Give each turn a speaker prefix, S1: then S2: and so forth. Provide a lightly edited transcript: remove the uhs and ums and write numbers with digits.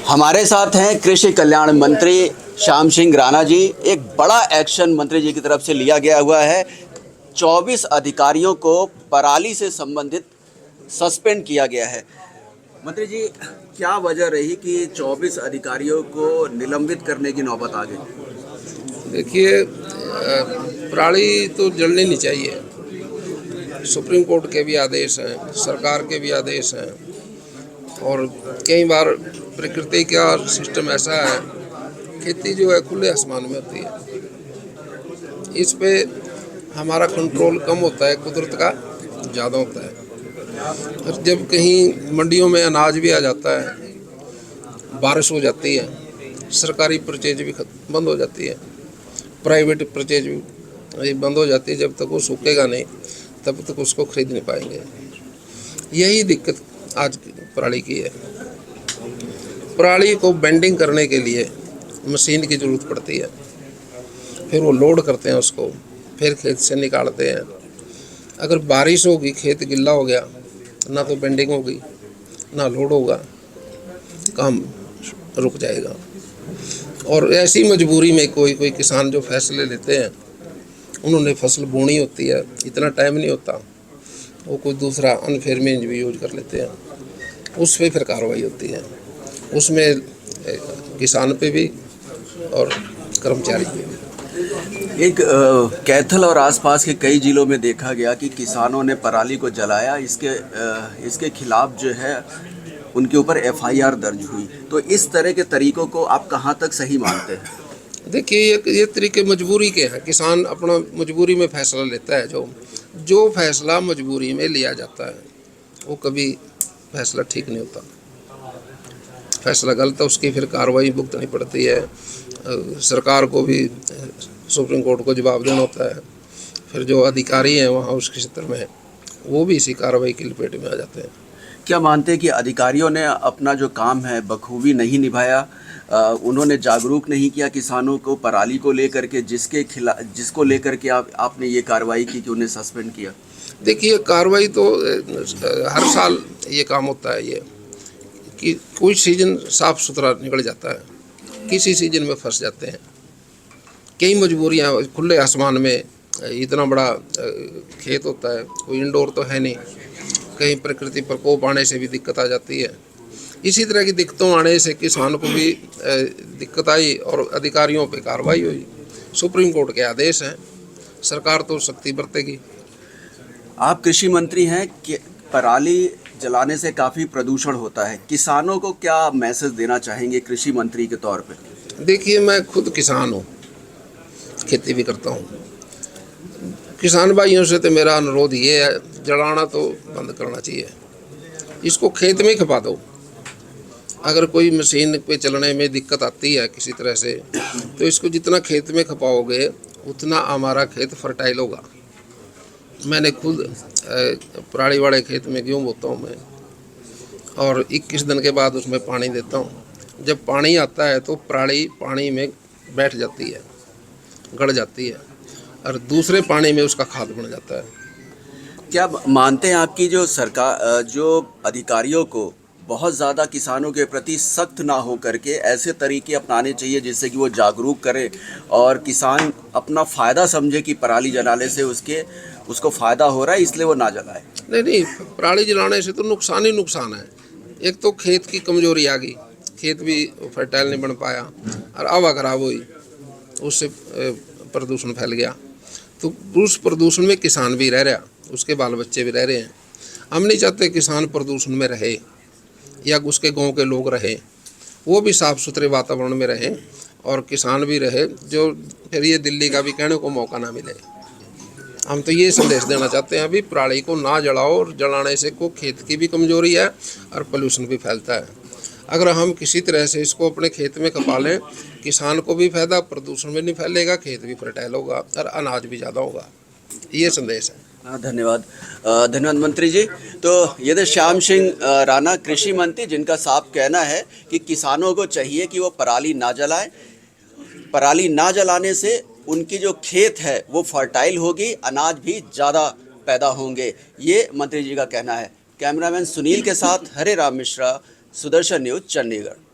S1: हमारे साथ हैं कृषि कल्याण मंत्री श्याम सिंह राणा जी। एक बड़ा एक्शन मंत्री जी की तरफ से लिया गया हुआ है। 24 अधिकारियों को पराली से संबंधित सस्पेंड किया गया है। मंत्री जी, क्या वजह रही कि 24 अधिकारियों को निलंबित करने की नौबत आ गई?
S2: देखिए, पराली तो जलनी नहीं चाहिए। सुप्रीम कोर्ट के भी आदेश हैं, सरकार के भी आदेश हैं, और कई बार प्रकृति का सिस्टम ऐसा है, खेती जो है खुले आसमान में होती है, इस पे हमारा कंट्रोल कम होता है, कुदरत का ज़्यादा होता है। और जब कहीं मंडियों में अनाज भी आ जाता है, बारिश हो जाती है, सरकारी परचेज भी बंद हो जाती है, प्राइवेट परचेज भी बंद हो जाती है। जब तक वो सूखेगा नहीं तब तक उसको खरीद नहीं पाएंगे। यही दिक्कत आज पराली की है। पराली को बेंडिंग करने के लिए मशीन की ज़रूरत पड़ती है, फिर वो लोड करते हैं उसको, फिर खेत से निकालते हैं। अगर बारिश होगी, खेत गिल्ला हो गया, ना तो बेंडिंग होगी ना लोड होगा, काम रुक जाएगा। और ऐसी मजबूरी में कोई किसान जो फैसले लेते हैं, उन्होंने फसल बोनी होती है, इतना टाइम नहीं होता, वो कोई दूसरा अनफेयर मीन्स भी यूज कर लेते हैं, उस पर फिर कार्रवाई होती है। उसमें किसान पे भी और कर्मचारी पे भी।
S1: एक कैथल और आसपास के कई जिलों में देखा गया कि किसानों ने पराली को जलाया। इसके खिलाफ जो है उनके ऊपर एफआईआर दर्ज हुई। तो इस तरह के तरीकों को आप कहाँ तक सही मानते हैं?
S2: देखिए, ये तरीके मजबूरी के हैं। किसान अपना मजबूरी में फैसला लेता है। जो फैसला मजबूरी में लिया जाता है वो कभी फैसला ठीक नहीं होता। फैसला गलत है, उसकी फिर कार्रवाई भुगतनी पड़ती है। सरकार को भी सुप्रीम कोर्ट को जवाब देना होता है। फिर जो अधिकारी हैं वहाँ उस क्षेत्र में, वो भी इसी कार्रवाई की लपेट में आ जाते हैं।
S1: क्या मानते हैं कि अधिकारियों ने अपना जो काम है बखूबी नहीं निभाया? उन्होंने जागरूक नहीं किया किसानों को पराली को लेकर के, जिसको लेकर के आपने ये कार्रवाई की कि उन्हें सस्पेंड किया?
S2: देखिए, कार्रवाई तो हर साल ये काम होता है, ये कि कोई सीजन साफ सुथरा निकल जाता है, किसी सीजन में फंस जाते हैं। कई मजबूरियाँ, खुले आसमान में इतना बड़ा खेत होता है, कोई इंडोर तो है नहीं, कहीं प्रकृति प्रकोप आने से भी दिक्कत आ जाती है। इसी तरह की दिक्कतों आने से किसान को भी दिक्कत आई और अधिकारियों पे कार्रवाई हुई। सुप्रीम कोर्ट के आदेश हैं, सरकार तो सख्ती बरतेगी।
S1: आप कृषि मंत्री हैं कि पराली जलाने से काफ़ी प्रदूषण होता है, किसानों को क्या मैसेज देना चाहेंगे कृषि मंत्री के तौर पे?
S2: देखिए, मैं खुद किसान हूँ, खेती भी करता हूँ। किसान भाइयों से तो मेरा अनुरोध ये है, जलाना तो बंद करना चाहिए, इसको खेत में खपा दो। अगर कोई मशीन पे चलने में दिक्कत आती है किसी तरह से, तो इसको जितना खेत में खपाओगे उतना हमारा खेत फर्टाइल होगा। मैंने खुद पराली वाले खेत में गेहूँ बोता हूँ मैं, और 21 दिन के बाद उसमें पानी देता हूँ। जब पानी आता है तो पराली पानी में बैठ जाती है, गड़ जाती है, और दूसरे पानी में उसका खाद बन जाता है।
S1: क्या मानते हैं आपकी जो सरकार, जो अधिकारियों को बहुत ज़्यादा किसानों के प्रति सख्त ना हो करके ऐसे तरीके अपनाने चाहिए जिससे कि वो जागरूक करे और किसान अपना फ़ायदा समझे कि पराली जलाने से उसको फ़ायदा हो रहा है, इसलिए वो ना जलाए?
S2: नहीं, पराली जलाने से तो नुकसान ही नुकसान है। एक तो खेत की कमजोरी आ गई, खेत भी फर्टाइल नहीं बन पाया, और हवा खराब हुई, उससे प्रदूषण फैल गया। तो उस प्रदूषण में किसान भी रह रहा, उसके बाल बच्चे भी रह रहे हैं। हम नहीं चाहते किसान प्रदूषण में रहे या उसके गांव के लोग रहे, वो भी साफ़ सुथरे वातावरण में रहे और किसान भी रहे, जो फिर ये दिल्ली का भी कहने को मौका ना मिले। हम तो ये संदेश देना चाहते हैं, अभी पराली को ना जलाओ, और जलाने से को खेत की भी कमजोरी है और पोल्यूशन भी फैलता है। अगर हम किसी तरह से इसको अपने खेत में खपा लें, किसान को भी फायदा, प्रदूषण भी नहीं फैलेगा, खेत भी फर्टाइल होगा और अनाज भी ज़्यादा होगा। ये संदेश है।
S1: धन्यवाद। धन्यवाद मंत्री जी। तो ये थे श्याम सिंह राणा, कृषि मंत्री, जिनका साफ कहना है कि किसानों को चाहिए कि वो पराली ना जलाएं। पराली ना जलाने से उनकी जो खेत है वो फर्टाइल होगी, अनाज भी ज़्यादा पैदा होंगे, ये मंत्री जी का कहना है। कैमरामैन सुनील के साथ हरे राम मिश्रा, सुदर्शन न्यूज़, चंडीगढ़।